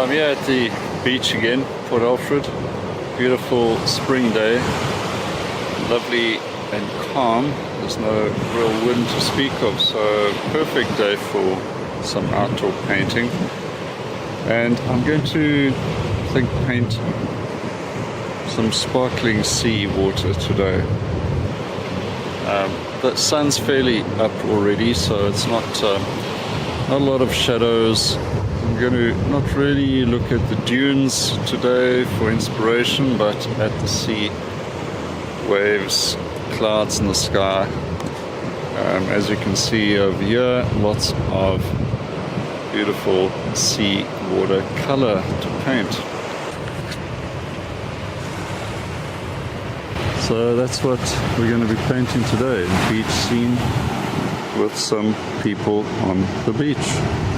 I'm here at the beach again, Port Alfred. Beautiful spring day, lovely and calm. There's no real wind to speak of, so perfect day for some outdoor painting. And I'm going to, I think, paint some sparkling sea water today. The sun's fairly up already, so it's not a lot of shadows. I'm going to not really look at the dunes today for inspiration, but at the sea, waves, clouds in the sky. As you can see over here, lots of beautiful sea water color to paint. So that's what we're going to be painting today, a beach scene with some people on the beach.